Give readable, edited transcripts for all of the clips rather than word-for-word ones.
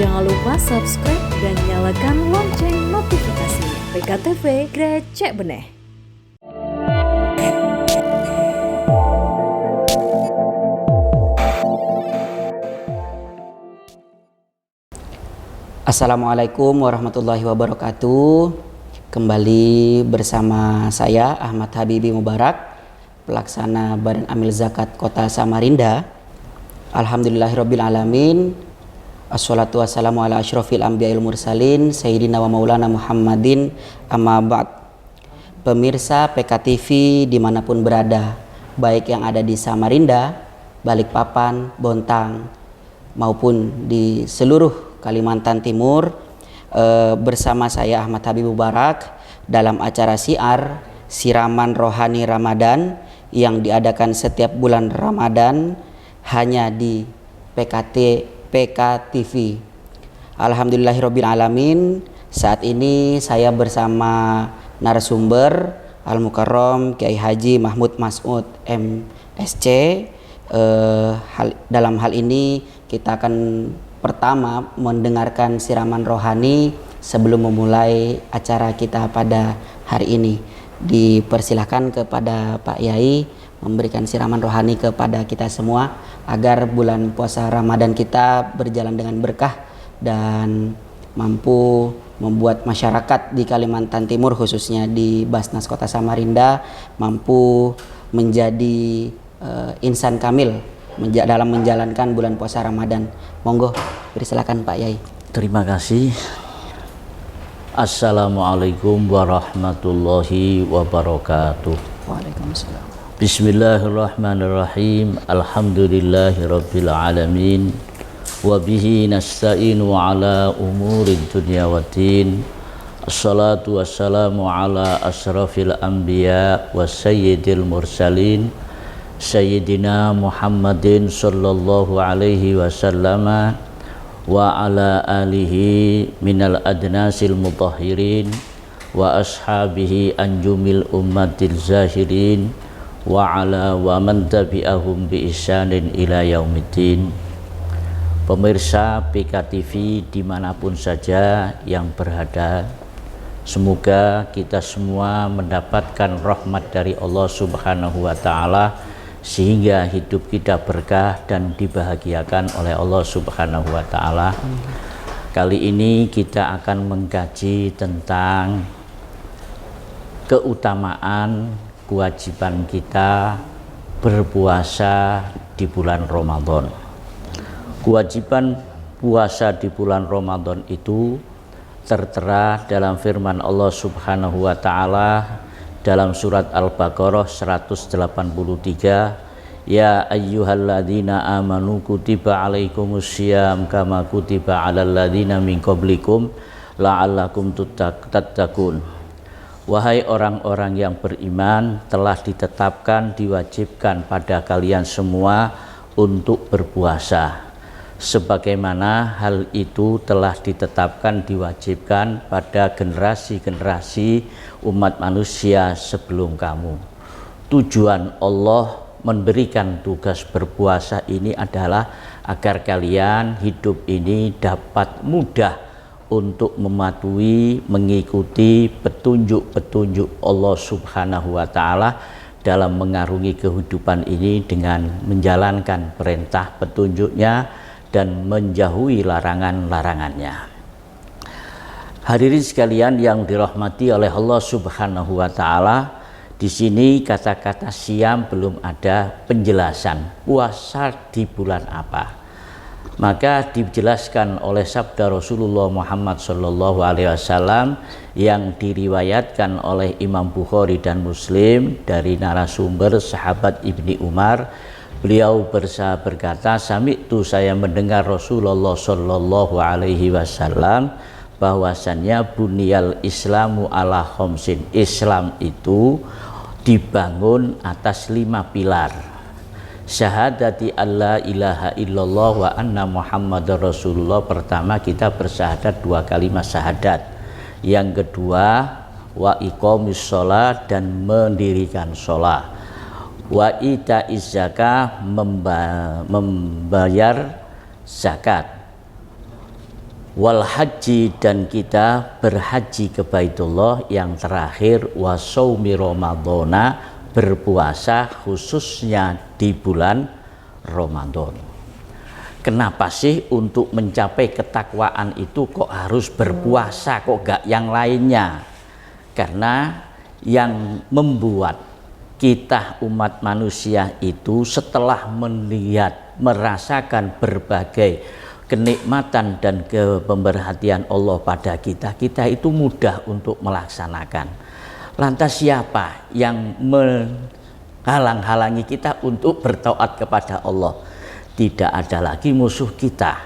Jangan lupa subscribe dan nyalakan lonceng notifikasinya. PKTV Grecek Beneh. Assalamualaikum warahmatullahi wabarakatuh. Kembali bersama saya Ahmad Habibi Mubarak, pelaksana Badan Amil Zakat Kota Samarinda. Alhamdulillahirabbil alamin. Assalatu wassalamu ala asyrofil anbiya'il mursalin sayyidina wa maulana Muhammadin amma ba'd. Pemirsa PKTV dimanapun berada, baik yang ada di Samarinda, Balikpapan, Bontang maupun di seluruh Kalimantan Timur, bersama saya Ahmad Habib Mubarak dalam acara siar Siraman Rohani Ramadan yang diadakan setiap bulan Ramadan hanya di PKTV. Alhamdulillahirabbil alamin. Saat ini saya bersama narasumber Al-Mukarram Kiai Haji Mahmud Mas'ud MSC. Dalam hal ini kita akan pertama mendengarkan siraman rohani sebelum memulai acara kita pada hari ini. Dipersilahkan kepada Pak Yai memberikan siraman rohani kepada kita semua agar bulan puasa Ramadan kita berjalan dengan berkah dan mampu membuat masyarakat di Kalimantan Timur, khususnya di Basnas Kota Samarinda, mampu menjadi insan kamil dalam menjalankan bulan puasa Ramadan. Monggo, persilakan Pak Yai. Terima kasih. Assalamualaikum warahmatullahi wabarakatuh. Waalaikumsalam. Bismillahirrahmanirrahim. Alhamdulillahirabbil alamin. Wa bihi nasta'inu ala umurid dunya waddin. Assalatu wassalamu ala asrafil anbiya wa sayyidil mursalin Sayyidina Muhammadin sallallahu alaihi wasallama wa ala alihi minal adnasil mutahhirin wa ashabihi anjumil ummatil zahirin wa ala wa man tabi'ahum bi ihsanin ila yaumiddin. Pemirsa PKTV dimanapun saja yang berada, semoga kita semua mendapatkan rahmat dari Allah Subhanahu wa ta'ala sehingga hidup kita berkah dan dibahagiakan oleh Allah Subhanahu wa ta'ala. Kali ini kita akan mengkaji tentang keutamaan kewajiban kita berpuasa di bulan Ramadan. Kewajiban puasa di bulan Ramadan itu tertera dalam firman Allah Subhanahu wa ta'ala dalam surat Al-Baqarah 183, ya ayyuhalladzina amanu kutiba alaikumussyiyam kama kutiba alal ladzina min qablikum la'allakum tattaqun. Wahai orang-orang yang beriman, telah ditetapkan, diwajibkan pada kalian semua untuk berpuasa, sebagaimana hal itu telah ditetapkan, diwajibkan pada generasi-generasi umat manusia sebelum kamu. Tujuan Allah memberikan tugas berpuasa ini adalah agar kalian hidup ini dapat mudah untuk mematuhi, mengikuti petunjuk-petunjuk Allah Subhanahu wa ta'ala dalam mengarungi kehidupan ini dengan menjalankan perintah petunjuknya dan menjauhi larangan-larangannya. Hadirin sekalian yang dirahmati oleh Allah Subhanahu wa ta'ala, di sini kata-kata siam belum ada penjelasan puasa di bulan apa. Maka dijelaskan oleh sabda Rasulullah Muhammad sallallahu alaihi wasallam yang diriwayatkan oleh Imam Bukhari dan Muslim dari narasumber sahabat Ibni Umar. Beliau berkata, sami'tu, saya mendengar Rasulullah sallallahu alaihi wasallam bahwasannya buniyal islamu ala khamsin. Islam itu dibangun atas 5 pilar. Syahadati alla ilaha illallah wa anna muhammadar rasulullah. Pertama, kita bersyahadat 2 kalimat syahadat. Yang kedua, wa iqamis sholat, dan mendirikan sholat. Wa ita'iz zakah, membayar zakat. wal haji, dan kita berhaji ke Baitullah. Yang terakhir wasaumi Ramadhana, berpuasa khususnya di bulan Ramadan. Kenapa sih untuk mencapai ketakwaan itu kok harus berpuasa, kok gak yang lainnya? Karena yang membuat kita umat manusia itu setelah melihat, merasakan berbagai kenikmatan dan kepemerhatian Allah pada kita, kita itu mudah untuk melaksanakan. Lantas siapa yang menghalang-halangi kita untuk bertaat kepada Allah? Tidak ada lagi musuh kita,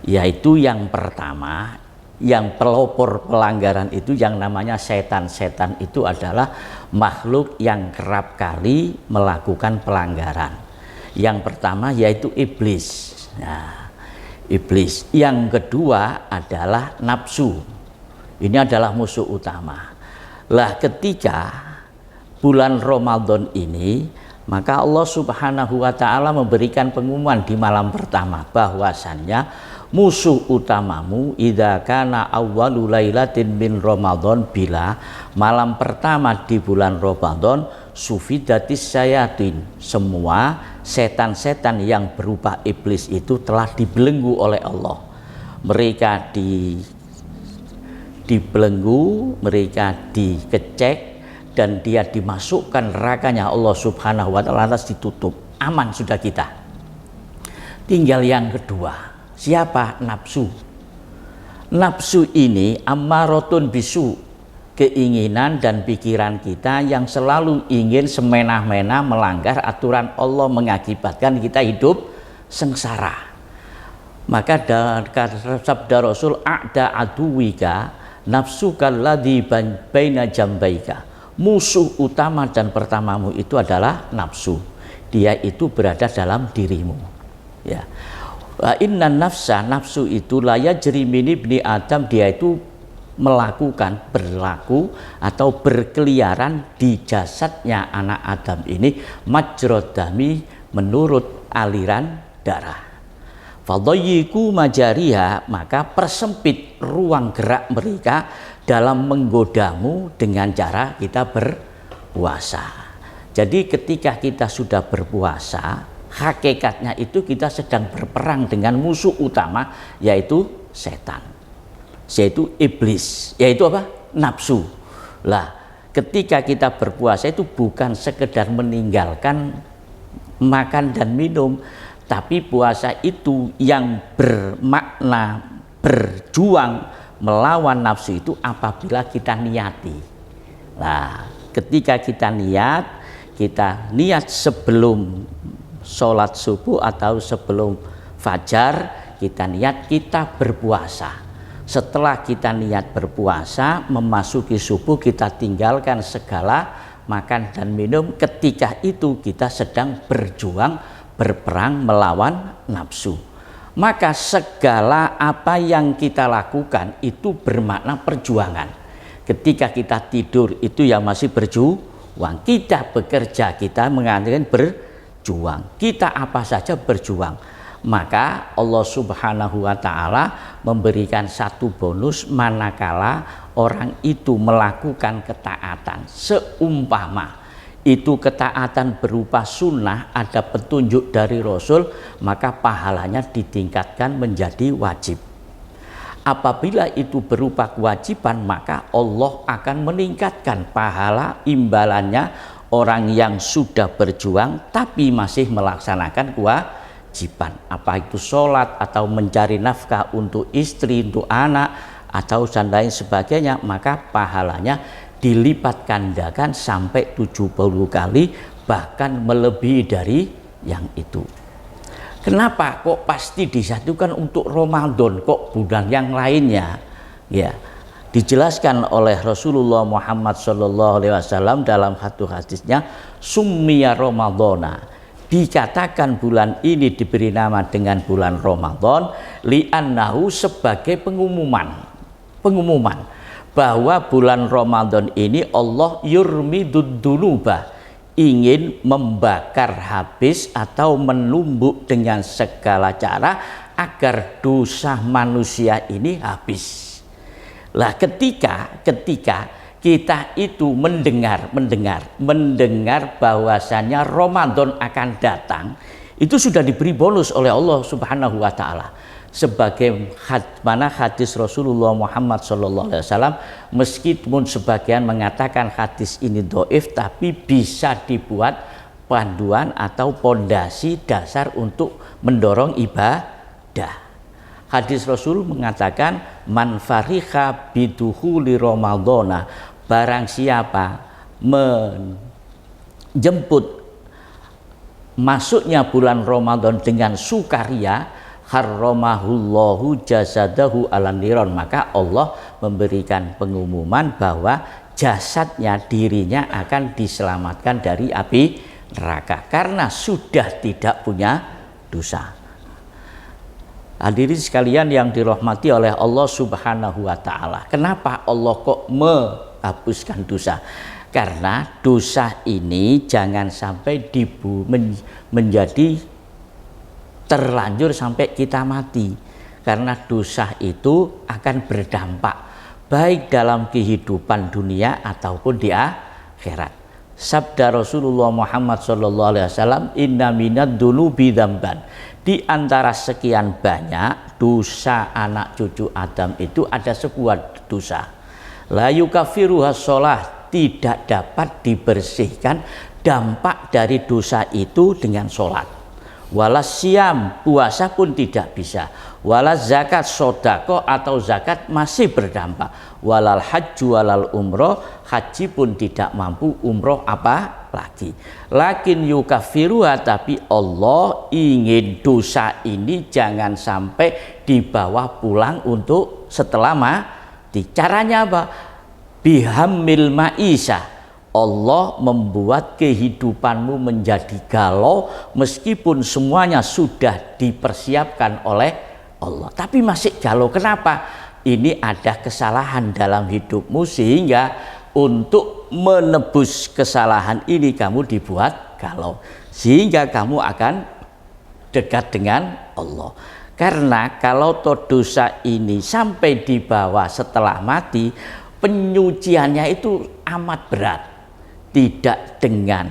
yaitu yang pertama, yang pelopor pelanggaran itu yang namanya setan. Setan itu adalah makhluk yang kerap kali melakukan pelanggaran. Yang pertama yaitu iblis. Nah, iblis. Yang kedua adalah nafsu. Ini adalah musuh utama. Lah, ketika bulan Ramadan ini, maka Allah Subhanahu wa ta'ala memberikan pengumuman di malam pertama bahwasannya musuh utamamu idza kana awwalu lailatin min Ramadan, bila malam pertama di bulan Ramadan sufidatis syayatin, semua setan-setan yang berupa iblis itu telah dibelenggu oleh Allah. Mereka dibelenggu, mereka dikecek, dan dia dimasukkan nerakanya Allah Subhanahu wa ta'ala, lantas ditutup. Aman sudah kita. Tinggal yang kedua, siapa? Nafsu. Nafsu ini ammaratun bisu, keinginan dan pikiran kita yang selalu ingin semena-mena melanggar aturan Allah, mengakibatkan kita hidup sengsara. Maka sabda Rasul, a'da aduwika nafsuka alladzi baina jambaika, musuh utama dan pertamamu itu adalah nafsu. Dia itu berada dalam dirimu. Ya. Inna nafsa, nafsu itu la yajri min ibni Adam, dia itu melakukan, berlaku atau berkeliaran di jasadnya anak Adam ini majrad dami, menurut aliran darah. Fadayyiku majariha, maka persempit ruang gerak mereka dalam menggodamu dengan cara kita berpuasa. Jadi ketika kita sudah berpuasa, hakikatnya itu kita sedang berperang dengan musuh utama, yaitu setan, yaitu iblis, yaitu apa? Nafsu. Lah, ketika kita berpuasa itu bukan sekedar meninggalkan makan dan minum, tapi puasa itu yang bermakna berjuang melawan nafsu itu apabila kita niyati. Nah, ketika kita niat sebelum sholat subuh atau sebelum fajar, kita niat kita berpuasa. Setelah kita niat berpuasa, memasuki subuh kita tinggalkan segala makan dan minum. Ketika itu kita sedang berjuang, berperang melawan nafsu. Maka segala apa yang kita lakukan itu bermakna perjuangan. Ketika kita tidur itu yang masih berjuang, kita bekerja, kita mengatakan berjuang, kita apa saja berjuang. Maka Allah Subhanahu wa ta'ala memberikan satu bonus manakala orang itu melakukan ketaatan, seumpama itu ketaatan berupa sunnah, ada petunjuk dari Rasul, maka pahalanya ditingkatkan menjadi wajib. Apabila itu berupa kewajiban, maka Allah akan meningkatkan pahala imbalannya orang yang sudah berjuang tapi masih melaksanakan kewajiban, apa itu sholat atau mencari nafkah untuk istri, untuk anak atau dan lain sebagainya, maka pahalanya dilipat gandakan sampai 70 kali, bahkan melebihi dari yang itu. Kenapa kok pasti disatukan untuk Ramadan, kok bulan yang lainnya? Ya, dijelaskan oleh Rasulullah Muhammad SAW dalam satu hadisnya, summiya Ramadhana, dikatakan bulan ini diberi nama dengan bulan Ramadan li'annahu, sebagai pengumuman bahwa bulan Ramadan ini Allah yurmidud dunuba, ingin membakar habis atau menumbuk dengan segala cara agar dosa manusia ini habis. Lah ketika kita itu mendengar bahwasannya Ramadan akan datang, itu sudah diberi bonus oleh Allah Subhanahu wa taala. Sebagaimana hadis Rasulullah Muhammad SAW, meskipun sebagian mengatakan hadis ini dhaif, tapi bisa dibuat panduan atau pondasi dasar untuk mendorong ibadah. Hadis Rasul mengatakan, man fariha bidukhuli ramadhana, barang siapa menjemput masuknya bulan Ramadan dengan sukaria, harramahullahu jasadahu alan niron, maka Allah memberikan pengumuman bahwa jasadnya, dirinya akan diselamatkan dari api neraka karena sudah tidak punya dosa. Hadirin sekalian yang dirahmati oleh Allah Subhanahu wa taala. Kenapa Allah kok menghapuskan dosa? Karena dosa ini jangan sampai menjadi terlanjur sampai kita mati. Karena dosa itu akan berdampak baik dalam kehidupan dunia ataupun di akhirat. Sabda Rasulullah Muhammad SAW, inna minad dunubi dzamban. Di antara sekian banyak dosa anak cucu Adam itu ada sebuah dosa. La yukaffiruha sholah, tidak dapat dibersihkan dampak dari dosa itu dengan sholat. Walas siam, puasa pun tidak bisa. Walas zakat, sodako atau zakat masih berdampak. Walal hajju walal umroh, haji pun tidak mampu, umroh apa lagi. Lakin yukaffiruha, tapi Allah ingin dosa ini jangan sampai dibawa pulang untuk setelah mati. Caranya apa? Bihammil ma'isah. Allah membuat kehidupanmu menjadi galau meskipun semuanya sudah dipersiapkan oleh Allah, tapi masih galau. Kenapa? Ini ada kesalahan dalam hidupmu, sehingga untuk menebus kesalahan ini kamu dibuat galau, sehingga kamu akan dekat dengan Allah. Karena kalau dosa ini sampai dibawa setelah mati, penyuciannya itu amat berat. Tidak dengan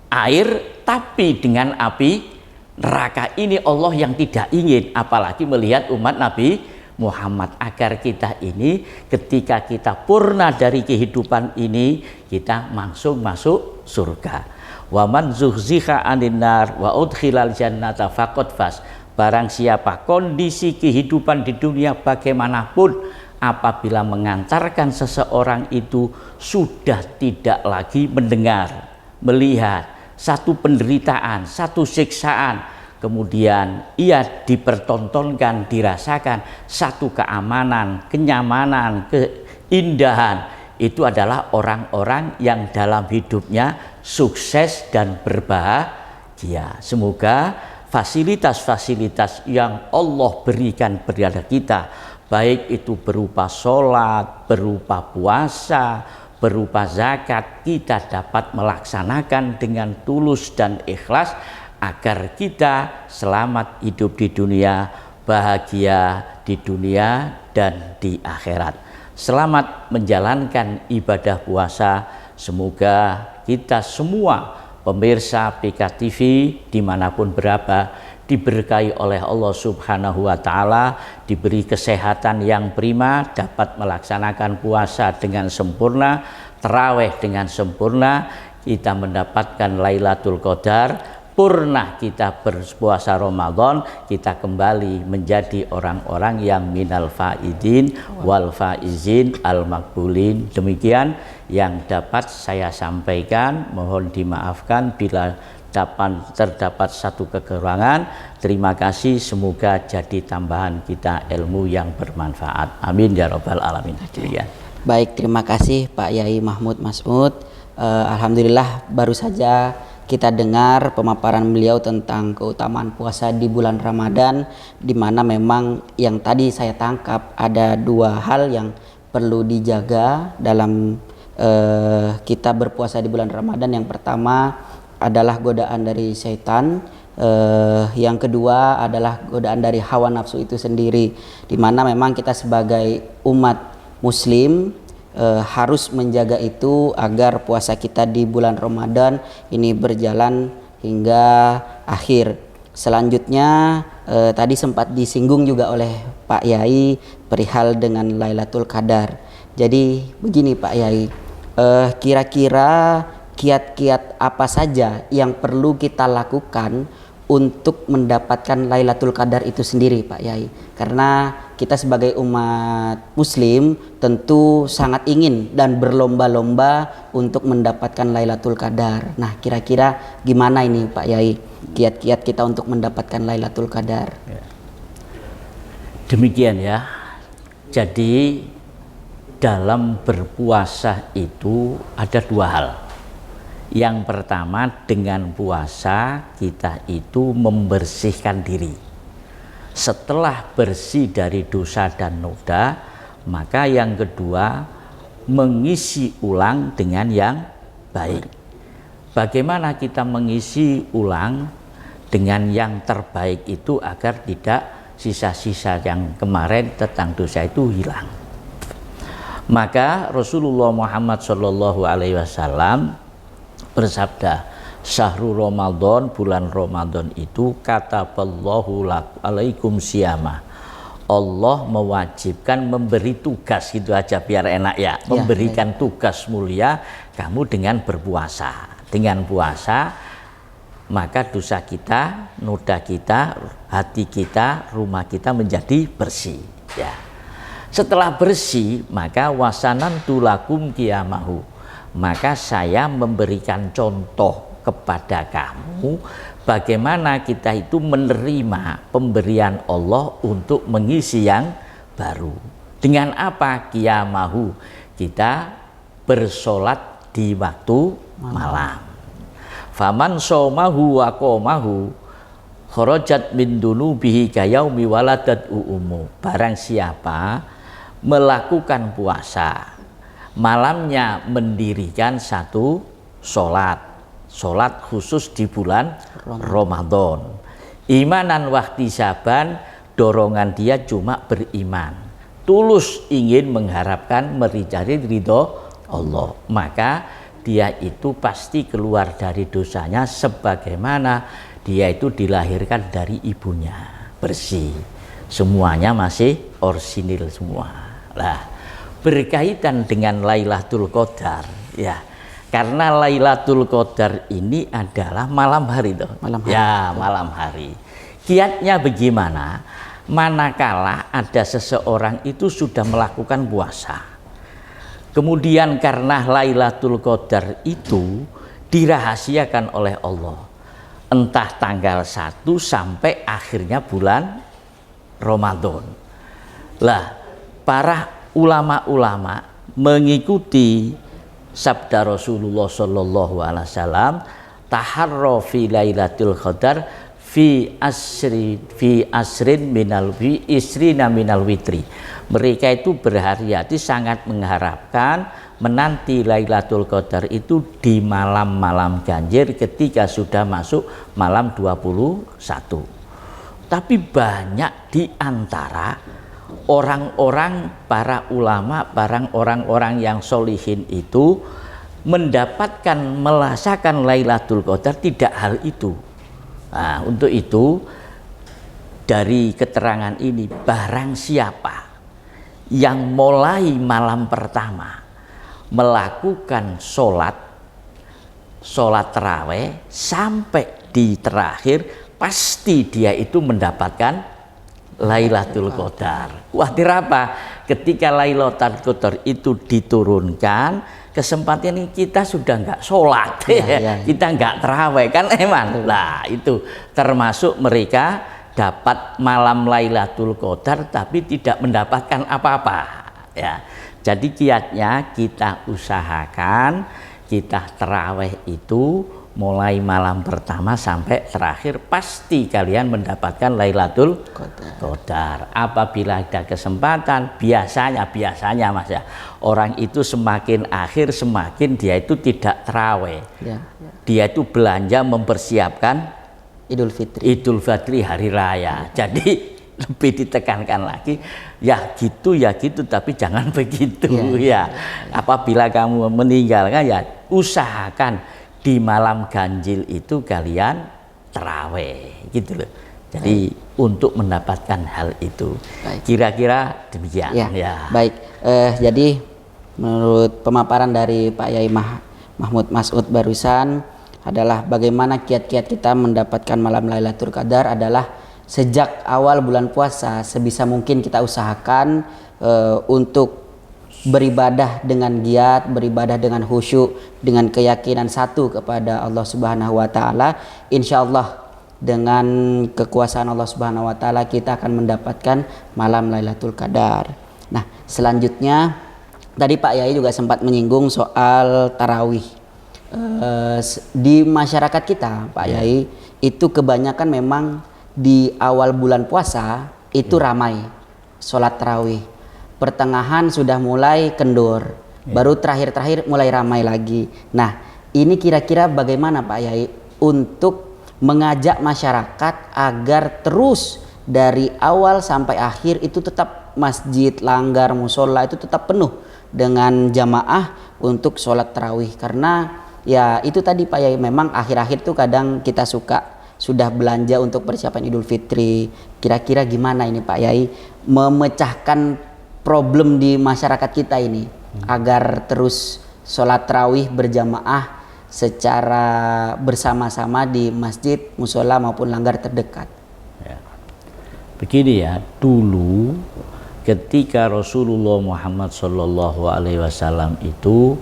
air, tapi dengan api neraka. Ini Allah yang tidak ingin, apalagi melihat umat Nabi Muhammad, agar kita ini ketika kita purna dari kehidupan ini, kita langsung masuk surga. Wa man zuhziha 'anil nar wa udkhilal jannata faqad faz. Barang siapa kondisi kehidupan di dunia bagaimanapun, apabila mengantarkan seseorang itu sudah tidak lagi mendengar, melihat satu penderitaan, satu siksaan, kemudian ia dipertontonkan, dirasakan satu keamanan, kenyamanan, keindahan, itu adalah orang-orang yang dalam hidupnya sukses dan berbahagia. Semoga fasilitas-fasilitas yang Allah berikan kepada kita, baik itu berupa sholat, berupa puasa, berupa zakat, kita dapat melaksanakan dengan tulus dan ikhlas agar kita selamat hidup di dunia, bahagia di dunia dan di akhirat. Selamat menjalankan ibadah puasa. Semoga kita semua pemirsa PKTV dimanapun berada diberkahi oleh Allah Subhanahu wa taala, diberi kesehatan yang prima, dapat melaksanakan puasa dengan sempurna, tarawih dengan sempurna, kita mendapatkan Lailatul Qadar, purna kita berpuasa Ramadan, kita kembali menjadi orang-orang yang minal faidin wal faizin al makbulin. Demikian yang dapat saya sampaikan, mohon dimaafkan bila terdapat satu kekurangan. Terima kasih, semoga jadi tambahan kita ilmu yang bermanfaat. Amin ya rabbal alamin. Baik, terima kasih Pak Yai Mahmud Mas'ud. Alhamdulillah baru saja kita dengar pemaparan beliau tentang keutamaan puasa di bulan Ramadan, di mana memang yang tadi saya tangkap ada dua hal yang perlu dijaga dalam kita berpuasa di bulan Ramadan. Yang pertama adalah godaan dari syaitan, Yang kedua adalah godaan dari hawa nafsu itu sendiri, di mana memang kita sebagai umat muslim harus menjaga itu agar puasa kita di bulan Ramadan ini berjalan hingga akhir. Selanjutnya tadi sempat disinggung juga oleh Pak Yai perihal dengan Lailatul Qadar. Jadi begini Pak Yai, kira-kira kiat-kiat apa saja yang perlu kita lakukan untuk mendapatkan Lailatul Qadar itu sendiri Pak Yai? Karena kita sebagai umat muslim tentu sangat ingin dan berlomba-lomba untuk mendapatkan Lailatul Qadar. Nah, kira-kira gimana ini Pak Yai kiat-kiat kita untuk mendapatkan Lailatul Qadar? Demikian ya. Jadi dalam berpuasa itu ada dua hal. Yang pertama, dengan puasa kita itu membersihkan diri. Setelah bersih dari dosa dan noda, maka yang kedua mengisi ulang dengan yang baik. Bagaimana kita mengisi ulang dengan yang terbaik itu agar tidak sisa-sisa yang kemarin tentang dosa itu hilang. Maka Rasulullah Muhammad SAW bersabda, syahrul Ramadan, bulan Ramadan itu kataballahu alaikum siyama. Allah mewajibkan memberi tugas, gitu aja biar enak ya, memberikan tugas mulia kamu dengan berpuasa. Dengan puasa maka dosa kita, noda kita, hati kita, rumah kita menjadi bersih ya. Setelah bersih maka wasanan tulakum qiyamahu, maka saya memberikan contoh kepada kamu bagaimana kita itu menerima pemberian Allah untuk mengisi yang baru. Dengan apa? Qiyamahu, kita bersolat di waktu malam. Faman somahu wa qomahu kharajat min dunubihi kayaumi waladat ummu. Barang siapa melakukan puasa, malamnya mendirikan satu sholat khusus di bulan Ramadan, imanan wahtisaban, dorongan dia cuma beriman, tulus ingin mengharapkan mencari ridho Allah, maka dia itu pasti keluar dari dosanya sebagaimana dia itu dilahirkan dari ibunya, bersih, semuanya masih orsinil semua. Lah, berkaitan dengan Lailatul Qadar ya, karena Lailatul Qadar ini adalah malam hari toh. Malam hari. Kiatnya bagaimana? Manakala ada seseorang itu sudah melakukan puasa, kemudian karena Lailatul Qadar itu dirahasiakan oleh Allah, entah tanggal 1 sampai akhirnya bulan Ramadan. Lah, para ulama-ulama mengikuti sabda Rasulullah Shallallahu Alaihi Wasallam, taharro fi Lailatul Qadar fi asrin minal isrina minal witri. Mereka itu berhati-hati sangat mengharapkan menanti Lailatul Qadar itu di malam-malam ganjil ketika sudah masuk malam 21. Tapi banyak di antara orang-orang, para ulama, orang-orang yang solihin itu mendapatkan, merasakan Lailatul Qadar tidak hal itu. Nah, untuk itu dari keterangan ini, barang siapa yang mulai malam pertama melakukan sholat taraweh sampai di terakhir, pasti dia itu mendapatkan Lailatul Qadar. Khawatir apa? Ketika Lailatul Qadar itu diturunkan, kesempatan ini kita sudah nggak sholat, kita nggak terawih kan eman. Lah itu termasuk mereka dapat malam Lailatul Qadar tapi tidak mendapatkan apa-apa ya. Jadi kiatnya kita usahakan kita terawih itu mulai malam pertama sampai terakhir, pasti kalian mendapatkan Lailatul Qadar. Apabila ada kesempatan, biasanya Mas ya, orang itu semakin akhir semakin dia itu tidak terawih. Dia itu belanja mempersiapkan Idul Fitri. Idul Fitri hari raya. Jadi lebih ditekankan lagi, ya gitu tapi jangan begitu ya. Apabila kamu meninggalkan ya usahakan di malam ganjil itu kalian taraweh gitu loh. Jadi untuk mendapatkan hal itu. Kira-kira demikian ya. Baik. Jadi menurut pemaparan dari Pak Yai Mahmud Mas'ud barusan adalah bagaimana kiat-kiat kita mendapatkan malam Lailatul Qadar adalah sejak awal bulan puasa sebisa mungkin kita usahakan untuk beribadah dengan giat, beribadah dengan khusyuk, dengan keyakinan satu kepada Allah Subhanahu wa taala. Insyaallah dengan kekuasaan Allah Subhanahu wa taala kita akan mendapatkan malam Lailatul Qadar. Nah, selanjutnya tadi Pak Yai juga sempat menyinggung soal tarawih. Di masyarakat kita Pak Yai itu kebanyakan memang di awal bulan puasa itu ramai sholat tarawih, pertengahan sudah mulai kendur, baru terakhir-terakhir mulai ramai lagi. Nah, ini kira-kira bagaimana Pak Yai untuk mengajak masyarakat agar terus dari awal sampai akhir itu tetap masjid, langgar, musola itu tetap penuh dengan jamaah untuk sholat tarawih? Karena ya itu tadi Pak Yai, memang akhir-akhir tuh kadang kita sudah belanja untuk persiapan Idul Fitri. Kira-kira gimana ini Pak Yai memecahkan problem di masyarakat kita ini agar terus sholat tarawih berjamaah secara bersama-sama di masjid, musola maupun langgar terdekat? Ya. Begini ya, dulu ketika Rasulullah Muhammad SAW itu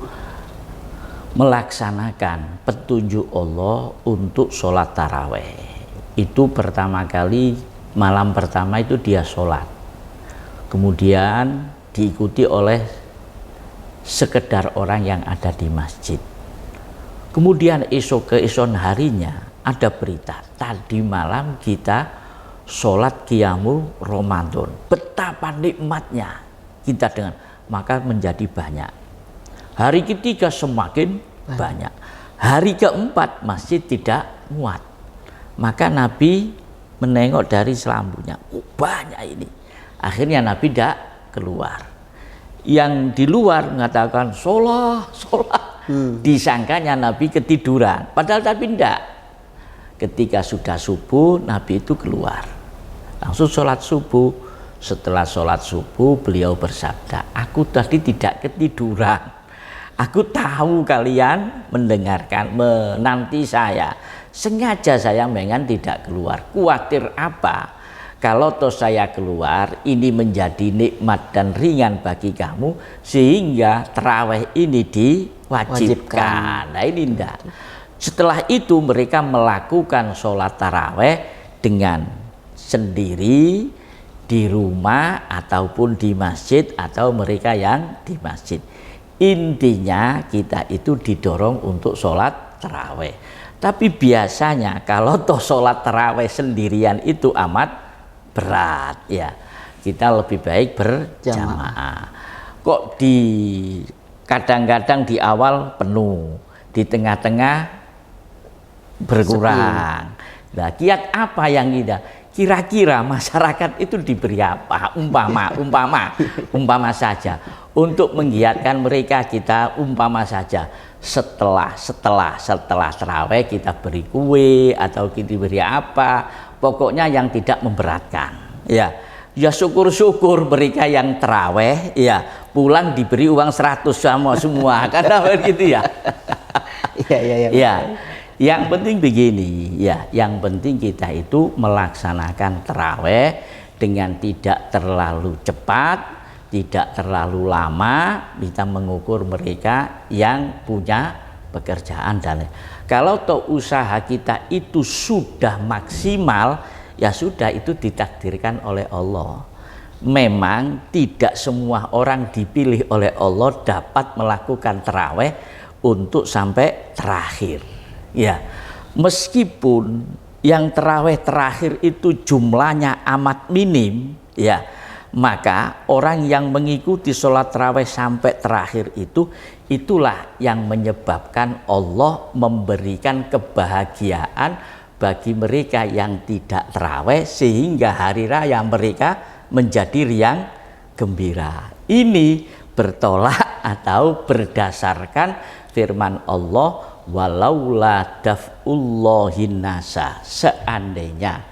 melaksanakan petunjuk Allah untuk sholat taraweh, itu pertama kali malam pertama itu dia sholat, kemudian diikuti oleh sekedar orang yang ada di masjid. Kemudian keesokan harinya ada berita, tadi malam kita sholat qiyamul Ramadan, betapa nikmatnya kita dengan, maka menjadi banyak. Hari ketiga semakin banyak. Hari keempat masjid tidak muat. Maka Nabi menengok dari selambunya, banyak ini. Akhirnya Nabi tidak keluar. Yang di luar mengatakan sholat. Disangkanya Nabi ketiduran, padahal Nabi tidak. Ketika sudah subuh Nabi itu keluar, langsung sholat subuh. Setelah sholat subuh beliau bersabda, aku tadi tidak ketiduran, aku tahu kalian menanti saya, sengaja saya mengan tidak keluar. Khawatir apa? Kalau toh saya keluar, ini menjadi nikmat dan ringan bagi kamu, sehingga taraweh ini diwajibkan. Nah ini enggak. Setelah itu mereka melakukan sholat taraweh dengan sendiri di rumah ataupun di masjid, atau mereka yang di masjid. Intinya kita itu didorong untuk sholat taraweh. Tapi biasanya kalau toh sholat taraweh sendirian itu amat berat ya, kita lebih baik berjamaah. Kok kadang-kadang di awal penuh, di tengah-tengah berkurang. Nah, kiat apa yang kira-kira masyarakat itu diberi apa? Umpama saja untuk menggiatkan mereka, kita umpama saja setelah taraweh kita beri kue atau kita beri apa, pokoknya yang tidak memberatkan. Ya syukur-syukur mereka yang taraweh ya pulang diberi uang 100 sama semua karena begitu ya. Ya. Yang penting begini ya, yang penting kita itu melaksanakan taraweh dengan tidak terlalu cepat, tidak terlalu lama. Kita mengukur mereka yang punya pekerjaan dan kalau toh usaha kita itu sudah maksimal, ya sudah, itu ditakdirkan oleh Allah. Memang tidak semua orang dipilih oleh Allah dapat melakukan taraweh untuk sampai terakhir. Ya, meskipun yang taraweh terakhir itu jumlahnya amat minim, ya, maka orang yang mengikuti sholat taraweh sampai terakhir itulah yang menyebabkan Allah memberikan kebahagiaan bagi mereka yang tidak terawih, sehingga hari raya mereka menjadi riang gembira. Ini bertolak atau berdasarkan firman Allah, walaula daf'ullahin nasa, seandainya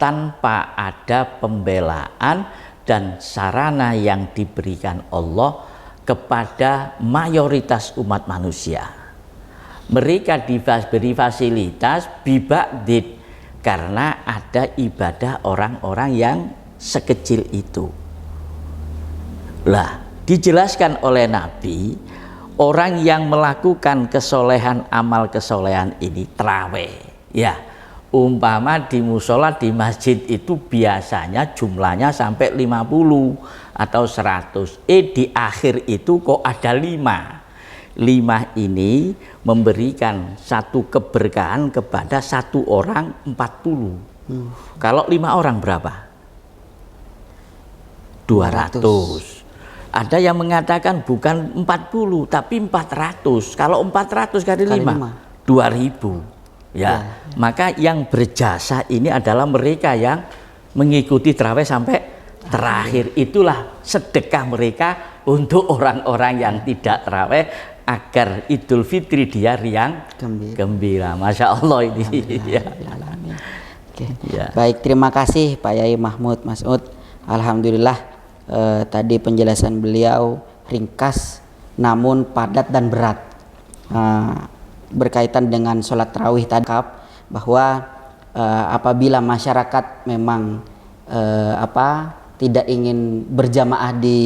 tanpa ada pembelaan dan sarana yang diberikan Allah kepada mayoritas umat manusia, mereka diberi fasilitas bibadid karena ada ibadah orang-orang yang sekecil itu. Lah, dijelaskan oleh Nabi, orang yang melakukan kesolehan, amal kesolehan ini terawih, ya, umpama di musola di masjid itu biasanya jumlahnya sampai 50 atau 100, di akhir itu kok ada 5 ini memberikan satu keberkahan kepada satu orang 40. Kalau 5 orang berapa? 200. Ada yang mengatakan bukan 40 tapi 400. Kalau 400 kali 5 2000. Ya, maka yang berjasa ini adalah mereka yang mengikuti tarawih sampai terakhir. Itulah sedekah mereka untuk orang-orang yang tidak tarawih, agar Idul Fitri dia riang gembira. Masya Allah ini. Ya. Oke. Ya. Baik, terima kasih Pak Yai Mahmud Mas'ud. Alhamdulillah tadi penjelasan beliau ringkas namun padat dan berat. Berkaitan dengan sholat tarawih tadi, bahwa apabila masyarakat memang tidak ingin berjamaah di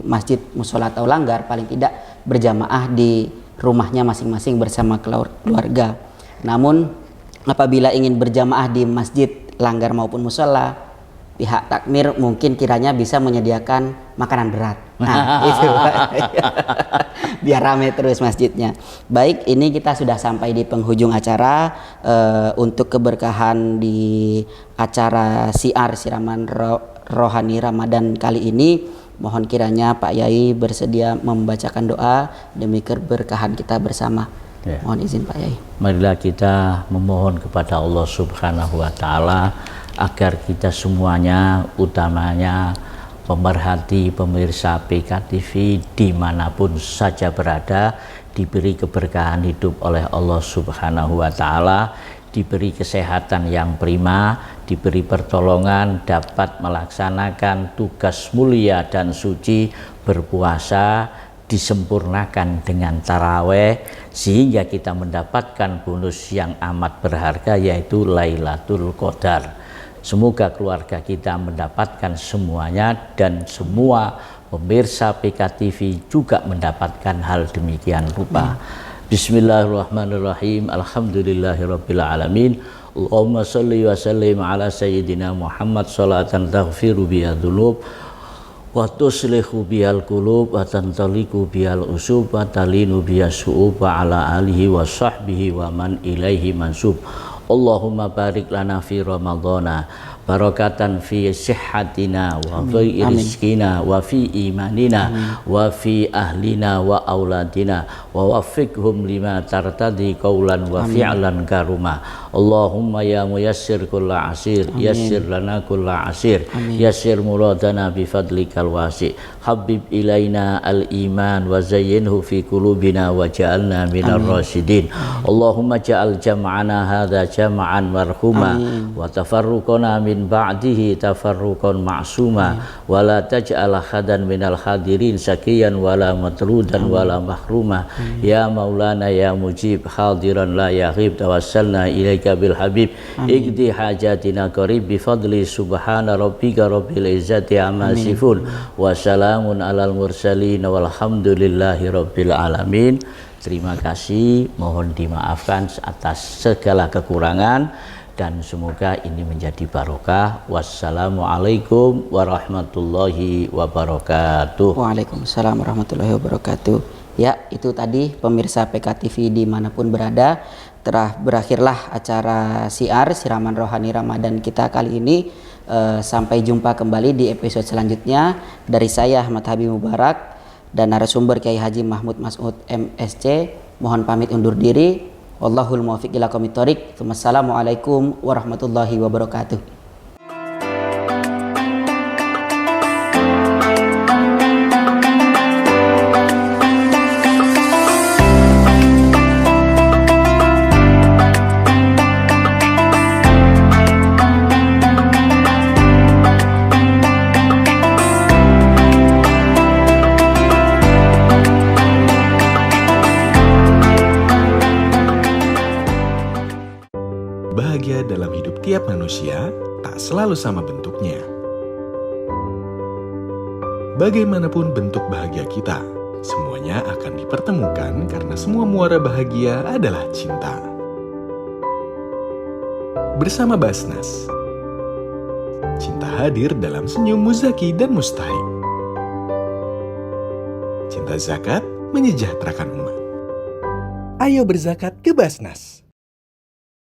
masjid, musola atau langgar, paling tidak berjamaah di rumahnya masing-masing bersama keluarga. Namun apabila ingin berjamaah di masjid, langgar maupun musola, pihak takmir mungkin kiranya bisa menyediakan makanan berat. Nah, itu biar ramai terus masjidnya. Baik, ini kita sudah sampai di penghujung acara. Untuk keberkahan di acara siar siraman rohani Ramadan kali ini, mohon kiranya Pak Yai bersedia membacakan doa demi keberkahan kita bersama. Ya. Mohon izin Pak Yai. Marilah kita memohon kepada Allah Subhanahu wa Ta'ala agar kita semuanya, utamanya pemerhati pemirsa PKTV dimanapun saja berada, diberi keberkahan hidup oleh Allah Subhanahu wa Ta'ala, diberi kesehatan yang prima, diberi pertolongan dapat melaksanakan tugas mulia dan suci berpuasa, disempurnakan dengan taraweh, sehingga kita mendapatkan bonus yang amat berharga, yaitu Lailatul Qadar. Semoga keluarga kita mendapatkan semuanya, dan semua pemirsa PKTV juga mendapatkan hal demikian rupa. Bismillahirrahmanirrahim. Alhamdulillahirabbil alamin. Allahumma shalli wa sallim ala sayyidina Muhammad salatan taghfiru biha dzunub wa tuslihu bihal qulub wa tantaliqu bihal usub wa talinu bihas su'ub wa ala alihi wa sahbihi wa man ilaihi mansub. Allahumma barik lana fi Ramadana barakatan fi sihhatina wa fi rizqina wa fi imanina wa fi ahlina wa auladina wa waffiqhum lima tartadi qawlan wa fi'lan karuma. Allahumma ya muyassir kulla asir yassir lana kulla asir yassir muradana bi fadlikal wasi. Habib ilaina al-iman wa zayyinhu fi qulubina wa ja'alna minar rasyidin. Allahumma ja'al jam'ana hadza jam'an marhuma wa tafarruqana min ba'dihi tafarruqan ma'suma wa la taj'al hadan minal hadirin sakiyan wala matrudan wala mahruma. Ya maulana ya mujib hadiran la yaghib, tawassalna ilaika bil habib igdi hajatina qarib bi fadli subhana rabbika rabbil izzati amma yasifun wa salamun alal mursalin walhamdulillahi rabbil alamin. Terima kasih, mohon dimaafkan atas segala kekurangan, dan semoga ini menjadi barokah. Wassalamualaikum warahmatullahi wabarakatuh. Waalaikumsalam warahmatullahi wabarakatuh. Ya, itu tadi pemirsa PKTV dimanapun berada, telah berakhirlah acara siar siraman rohani Ramadan kita kali ini. Sampai jumpa kembali di episode selanjutnya. Dari saya Ahmad Habib Mubarak dan narasumber Kiai Haji Mahmud Mas'ud MSC, mohon pamit undur diri. Wallahul muwaffiq ila aqwamit thoriq. Wassalamualaikum warahmatullahi wabarakatuh. Bahagia dalam hidup tiap manusia tak selalu sama bentuknya. Bagaimanapun bentuk bahagia kita, semuanya akan dipertemukan karena semua muara bahagia adalah cinta. Bersama Basnas, cinta hadir dalam senyum Muzaki dan Mustahik. Cinta zakat menyejahterakan umat. Ayo berzakat ke Basnas.